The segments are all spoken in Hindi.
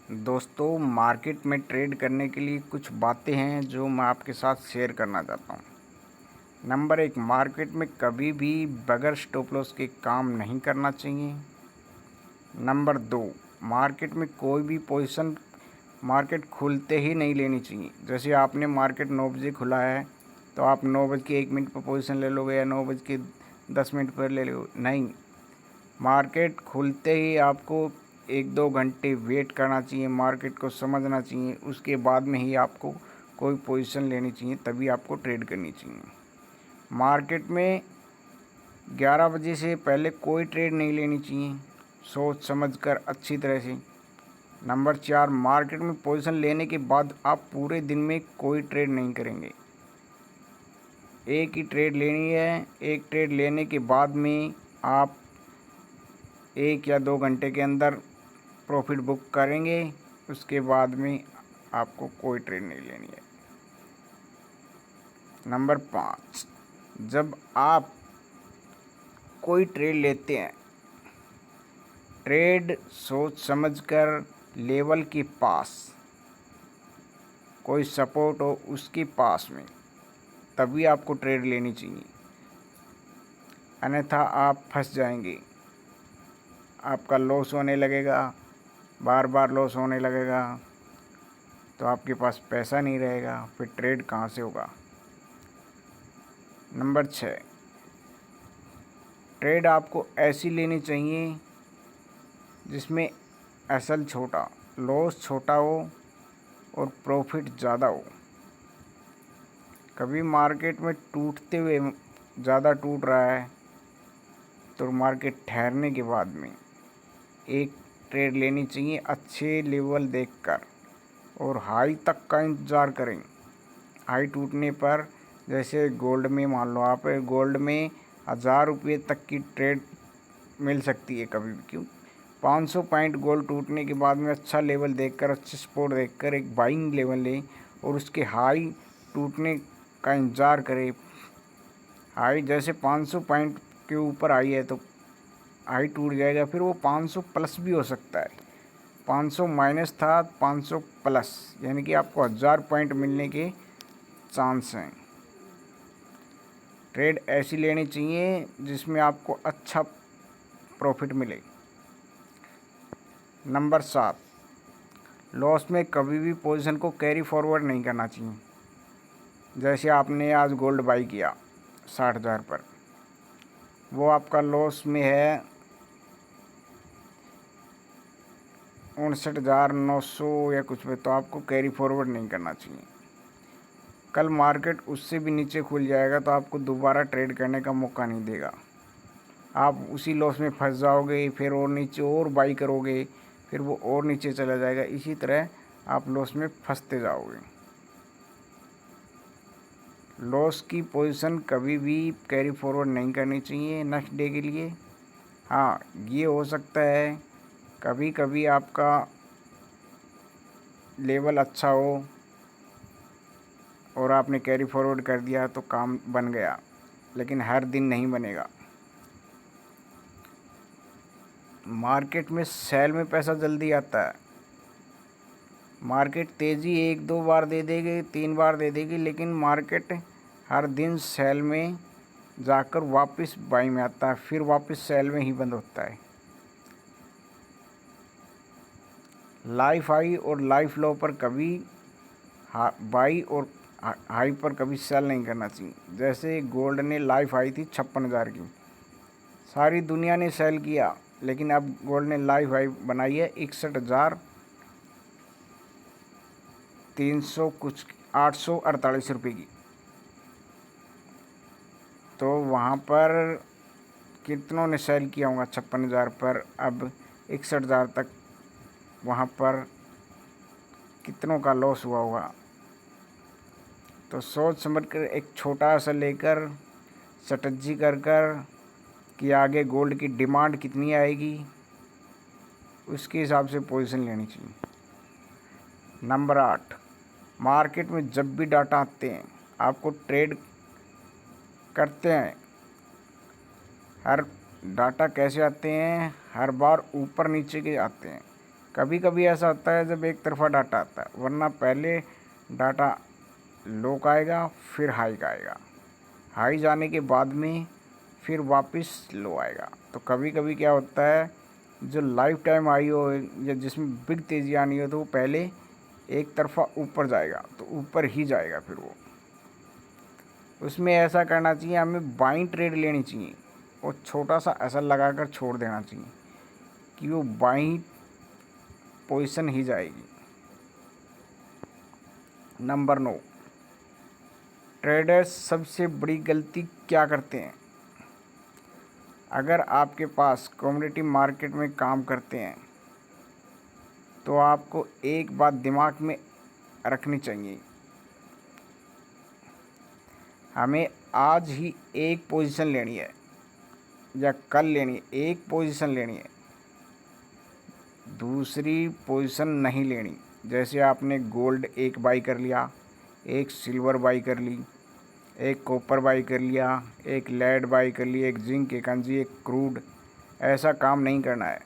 दोस्तों, मार्केट में ट्रेड करने के लिए कुछ बातें हैं जो मैं आपके साथ शेयर करना चाहता हूँ। नंबर 1, मार्केट में कभी भी बगैर स्टॉप लॉस के काम नहीं करना चाहिए। नंबर 2, मार्केट में कोई भी पोजीशन मार्केट खुलते ही नहीं लेनी चाहिए। जैसे आपने मार्केट 9 बजे खुला है तो आप 9:01 पर पोजीशन ले लोगे या 9:10 पर ले लोगे, नहीं। मार्केट खुलते ही आपको 1-2 घंटे वेट करना चाहिए, मार्केट को समझना चाहिए, उसके बाद में ही आपको कोई पोजीशन लेनी चाहिए, तभी आपको ट्रेड करनी चाहिए। मार्केट में 11 बजे से पहले कोई ट्रेड नहीं लेनी चाहिए, सोच समझ कर अच्छी तरह से। नंबर 4, मार्केट में पोजीशन लेने के बाद आप पूरे दिन में कोई ट्रेड नहीं करेंगे। एक ही ट्रेड लेनी है, एक ट्रेड लेने के बाद में आप 1 या 2 घंटे के अंदर प्रॉफिट बुक करेंगे, उसके बाद में आपको कोई ट्रेड नहीं लेनी है। नंबर 5, जब आप कोई ट्रेड लेते हैं, ट्रेड सोच समझकर लेवल के पास कोई सपोर्ट हो उसके पास में तभी आपको ट्रेड लेनी चाहिए, अन्यथा आप फंस जाएंगे। आपका लॉस होने लगेगा, बार बार लॉस होने लगेगा, तो आपके पास पैसा नहीं रहेगा, फिर ट्रेड कहाँ से होगा। नंबर 6, ट्रेड आपको ऐसी लेनी चाहिए जिसमें असल छोटा, लॉस छोटा हो और प्रॉफिट ज़्यादा हो। कभी मार्केट में टूटते हुए ज़्यादा टूट रहा है तो मार्केट ठहरने के बाद में एक ट्रेड लेनी चाहिए अच्छे लेवल देखकर, और हाई तक का इंतज़ार करें। हाई टूटने पर, जैसे गोल्ड में मान लो आप गोल्ड में 1000 रुपये तक की ट्रेड मिल सकती है कभी भी। क्यों? 500 पॉइंट गोल्ड टूटने के बाद में अच्छा लेवल देखकर, अच्छे सपोर्ट देखकर एक बाइंग लेवल लें और उसके हाई टूटने का इंतज़ार करें। हाई जैसे 500 पॉइंट के ऊपर आई है तो हाई टूट जाएगा, फिर वो 500 प्लस भी हो सकता है। 500 माइनस था, 500 प्लस, यानी कि आपको 1000 पॉइंट मिलने के चांस हैं। ट्रेड ऐसी लेनी चाहिए जिसमें आपको अच्छा प्रॉफिट मिले। नंबर 7, लॉस में कभी भी पोजीशन को कैरी फॉरवर्ड नहीं करना चाहिए। जैसे आपने आज गोल्ड बाई किया 60,000 पर, वो आपका लॉस में है 59,900 या कुछ पे, तो आपको कैरी फॉरवर्ड नहीं करना चाहिए। कल मार्केट उससे भी नीचे खुल जाएगा तो आपको दोबारा ट्रेड करने का मौका नहीं देगा, आप उसी लॉस में फंस जाओगे, फिर और नीचे और बाई करोगे, फिर वो और नीचे चला जाएगा, इसी तरह आप लॉस में फंसते जाओगे। लॉस की पोजीशन कभी भी कैरी फॉरवर्ड नहीं करनी चाहिए नेक्स्ट डे के लिए। हाँ, ये हो सकता है कभी कभी आपका लेवल अच्छा हो और आपने कैरी फॉरवर्ड कर दिया तो काम बन गया, लेकिन हर दिन नहीं बनेगा। मार्केट में सेल में पैसा जल्दी आता है। मार्केट तेज़ी 1-2 बार दे देगी, 3 बार दे देगी, लेकिन मार्केट हर दिन सेल में जाकर वापस बाई में आता है, फिर वापस सेल में ही बंद होता है। लाइफ हाई और लाइफ लो पर कभी बाई और हाई पर कभी सेल नहीं करना चाहिए। जैसे गोल्ड ने लाइफ हाई थी 56,000 की, सारी दुनिया ने सेल किया, लेकिन अब गोल्ड ने लाइफ हाई बनाई है 61,300 कुछ 848 रुपये की। तो वहाँ पर कितनों ने सेल किया होगा 56,000 पर, अब 61,000 तक, वहाँ पर कितनों का लॉस हुआ होगा। तो सोच समझ कर एक छोटा सा लेकर स्ट्रेटजी कर कि आगे गोल्ड की डिमांड कितनी आएगी, उसके हिसाब से पोजीशन लेनी चाहिए। नंबर 8, मार्केट में जब भी डाटा आते हैं, आपको ट्रेड करते हैं, हर डाटा कैसे आते हैं, हर बार ऊपर नीचे के आते हैं। कभी कभी ऐसा होता है जब एक तरफा डाटा आता है, वरना पहले डाटा लो का आएगा फिर हाई का आएगा, हाई जाने के बाद में फिर वापस लो आएगा। तो कभी कभी क्या होता है, जो लाइफ टाइम आई हो या जिसमें बिग तेज़ी आनी हो तो वो पहले एक तरफा ऊपर जाएगा, तो ऊपर ही जाएगा फिर वो। उसमें ऐसा करना चाहिए, हमें बाइंग ट्रेड लेनी चाहिए और छोटा सा असर लगाकर छोड़ देना चाहिए कि वो बाइंग पोजीशन ही जाएगी। नंबर 9, ट्रेडर्स सबसे बड़ी गलती क्या करते हैं। अगर आपके पास कमोडिटी मार्केट में काम करते हैं तो आपको एक बात दिमाग में रखनी चाहिए, हमें आज ही एक पोजीशन लेनी है या कल लेनी है, एक पोजीशन लेनी है, दूसरी पोजीशन नहीं लेनी। जैसे आपने गोल्ड एक बाई कर लिया, एक सिल्वर बाई कर ली, एक कॉपर बाई कर लिया, एक लेड बाई कर ली, एक जिंक, एक एनर्जी, एक क्रूड, ऐसा काम नहीं करना है।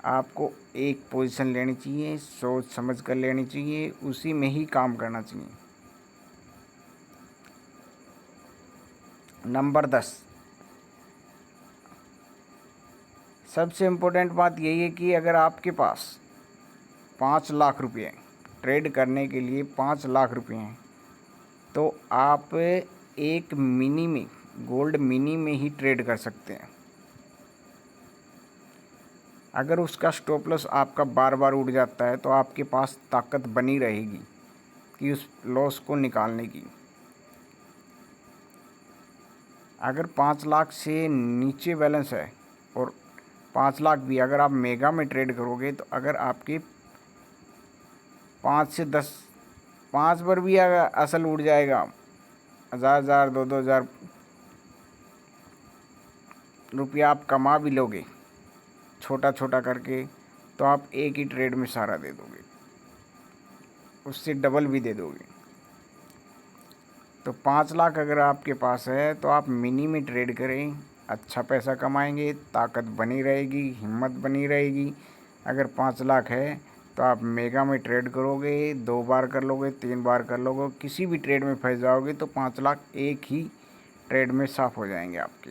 आपको एक पोजीशन लेनी चाहिए, सोच समझ कर लेनी चाहिए, उसी में ही काम करना चाहिए। नंबर 10, सबसे इम्पोर्टेंट बात यही है कि अगर आपके पास 5 लाख रुपये ट्रेड करने के लिए 5 लाख रुपये हैं तो आप एक मिनी में, गोल्ड मिनी में ही ट्रेड कर सकते हैं। अगर उसका स्टॉप लॉस आपका बार बार उड़ जाता है तो आपके पास ताकत बनी रहेगी कि उस लॉस को निकालने की। अगर 5 लाख से नीचे बैलेंस है और 5 लाख भी अगर आप मेगा में ट्रेड करोगे तो अगर आपके 5 से 10, 5 पर भी अगर असल उड़ जाएगा, 1000 2,000 रुपया आप कमा भी लोगे छोटा छोटा करके, तो आप एक ही ट्रेड में सारा दे दोगे, उससे डबल भी दे दोगे। तो 5 लाख अगर आपके पास है तो आप मिनी में ट्रेड करें, अच्छा पैसा कमाएंगे, ताकत बनी रहेगी, हिम्मत बनी रहेगी। अगर 5 लाख है तो आप मेगा में ट्रेड करोगे, 2 बार कर लोगे, 3 बार कर लोगे, किसी भी ट्रेड में फंस जाओगे तो 5 लाख एक ही ट्रेड में साफ़ हो जाएंगे आपके।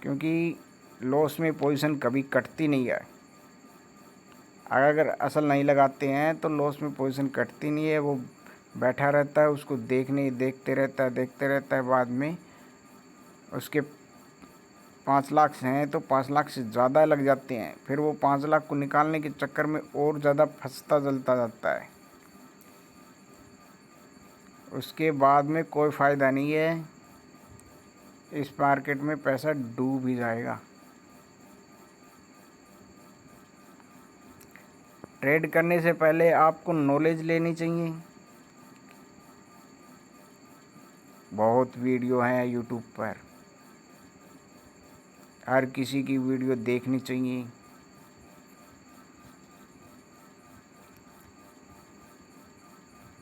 क्योंकि लॉस में पोजीशन कभी कटती नहीं है। अगर असल नहीं लगाते हैं तो लॉस में पोजीशन कटती नहीं है, वो बैठा रहता है, उसको देखते रहता है। बाद में उसके 5 लाख हैं तो 5 लाख से ज़्यादा लग जाते हैं, फिर वो 5 लाख को निकालने के चक्कर में और ज़्यादा फंसता जलता जाता है। उसके बाद में कोई फ़ायदा नहीं है, इस मार्केट में पैसा डूब ही जाएगा। ट्रेड करने से पहले आपको नॉलेज लेनी चाहिए। बहुत वीडियो हैं यूट्यूब पर, हर किसी की वीडियो देखनी चाहिए।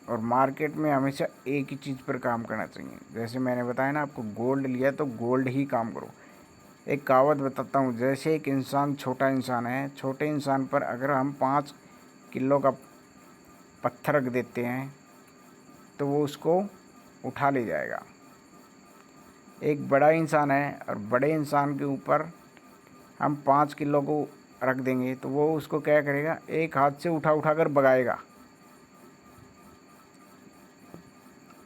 और मार्केट में हमेशा एक ही चीज़ पर काम करना चाहिए। जैसे मैंने बताया ना, आपको गोल्ड लिया तो गोल्ड ही काम करो। एक कहावत बताता हूँ, जैसे एक इंसान छोटा इंसान है, छोटे इंसान पर अगर हम 5 किलो का पत्थर रख देते हैं तो वो उसको उठा ले जाएगा। एक बड़ा इंसान है और बड़े इंसान के ऊपर हम 5 किलो को रख देंगे तो वो उसको क्या करेगा, एक हाथ से उठा कर भगाएगा।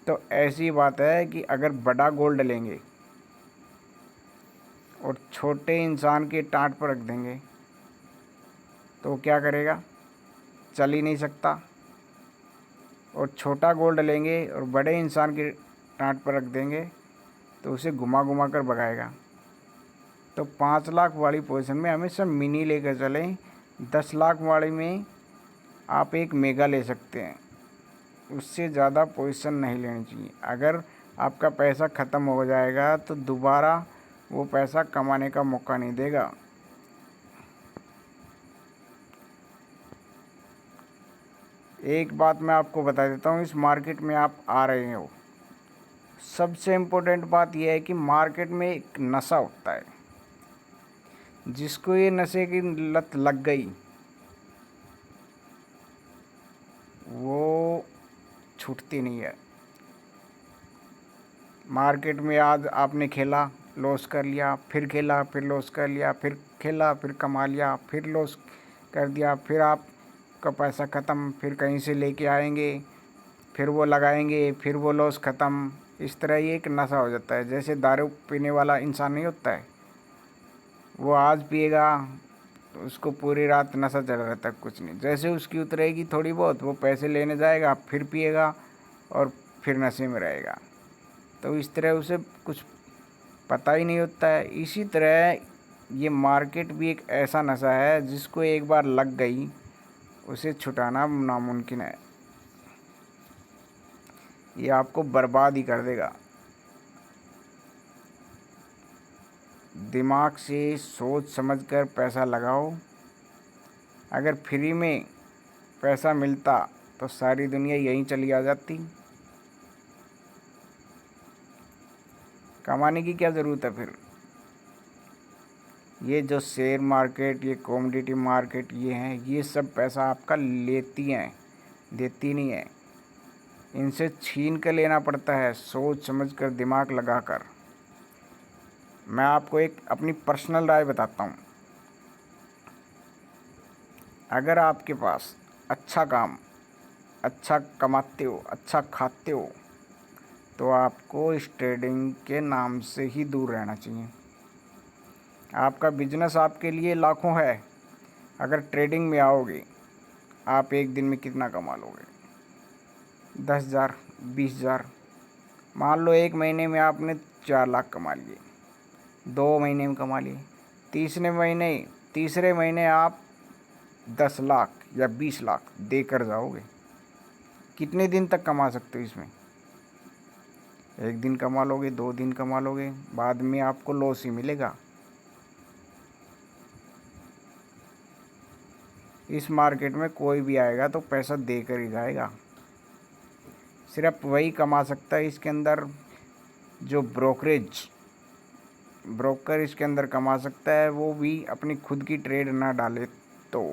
तो ऐसी बात है कि अगर बड़ा गोल्ड लेंगे और छोटे इंसान के टाँट पर रख देंगे तो वो क्या करेगा, चल ही नहीं सकता। और छोटा गोल्ड लेंगे और बड़े इंसान के टाँट पर रख देंगे तो उसे घुमा कर भगाएगा। तो 5 लाख वाली पोजीशन में हमेशा मिनी लेकर चलें। 10 लाख वाली में आप एक मेगा ले सकते हैं, उससे ज़्यादा पोजीशन नहीं लेनी चाहिए। अगर आपका पैसा ख़त्म हो जाएगा तो दोबारा वो पैसा कमाने का मौका नहीं देगा। एक बात मैं आपको बता देता हूँ, इस मार्केट में आप आ रहे हो, सबसे इम्पोर्टेंट बात यह है कि मार्केट में एक नशा होता है। जिसको ये नशे की लत लग गई वो छूटती नहीं है। मार्केट में आज आपने खेला, लॉस कर लिया, फिर खेला, फिर लॉस कर लिया, फिर खेला, फिर कमा लिया, फिर लॉस कर दिया, फिर आपका पैसा ख़त्म, फिर कहीं से लेके आएंगे, फिर वो लगाएंगे, फिर वो लॉस ख़त्म। इस तरह ये एक नशा हो जाता है। जैसे दारू पीने वाला इंसान नहीं होता है, वो आज पिएगा तो उसको पूरी रात नशा चढ़ा रहता है, कुछ नहीं। जैसे उसकी उतरेगी थोड़ी बहुत, वो पैसे लेने जाएगा, फिर पिएगा और फिर नशे में रहेगा। तो इस तरह उसे कुछ पता ही नहीं होता है। इसी तरह ये मार्केट भी एक ऐसा नशा है जिसको एक बार लग गई उसे छुटाना नामुमकिन है। ये आपको बर्बाद ही कर देगा। दिमाग से सोच समझकर पैसा लगाओ। अगर फ्री में पैसा मिलता तो सारी दुनिया यहीं चली आ जाती। कमाने की क्या ज़रूरत है फिर। ये जो शेयर मार्केट, ये कमोडिटी मार्केट, ये हैं, ये सब पैसा आपका लेती हैं, देती नहीं है। इनसे छीन कर लेना पड़ता है, सोच समझ कर, दिमाग लगा कर। मैं आपको एक अपनी पर्सनल राय बताता हूँ। अगर आपके पास अच्छा काम, अच्छा कमाते हो, अच्छा खाते हो, तो आपको इस ट्रेडिंग के नाम से ही दूर रहना चाहिए। आपका बिजनेस आपके लिए लाखों है, अगर ट्रेडिंग में आओगे आप एक दिन में कितना कमा लोगे? 10,000, 20,000। मान लो एक महीने में आपने 4 लाख कमा लिए, 2 महीने में कमा लिए, तीसरे महीने आप 10 लाख या 20 लाख देकर जाओगे। कितने दिन तक कमा सकते हो इसमें? एक दिन कमा लोगे, 2 दिन कमा लोगे, बाद में आपको लॉस ही मिलेगा। इस मार्केट में कोई भी आएगा तो पैसा देकर ही जाएगा। सिर्फ वही कमा सकता है इसके अंदर जो ब्रोकर इसके अंदर कमा सकता है, वो भी अपनी खुद की ट्रेड ना डाले तो।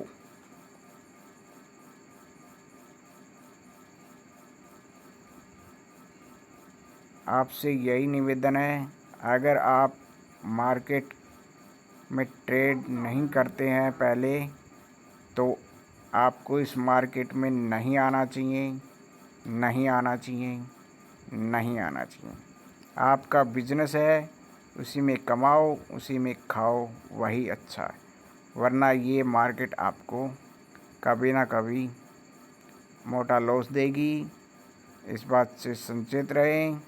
आपसे यही निवेदन है, अगर आप मार्केट में ट्रेड नहीं करते हैं पहले, तो आपको इस मार्केट में नहीं आना चाहिए, नहीं आना चाहिए, नहीं आना चाहिए। आपका बिजनेस है, उसी में कमाओ, उसी में खाओ, वही अच्छा है। वरना ये मार्केट आपको कभी ना कभी मोटा लॉस देगी। इस बात से सचेत रहें।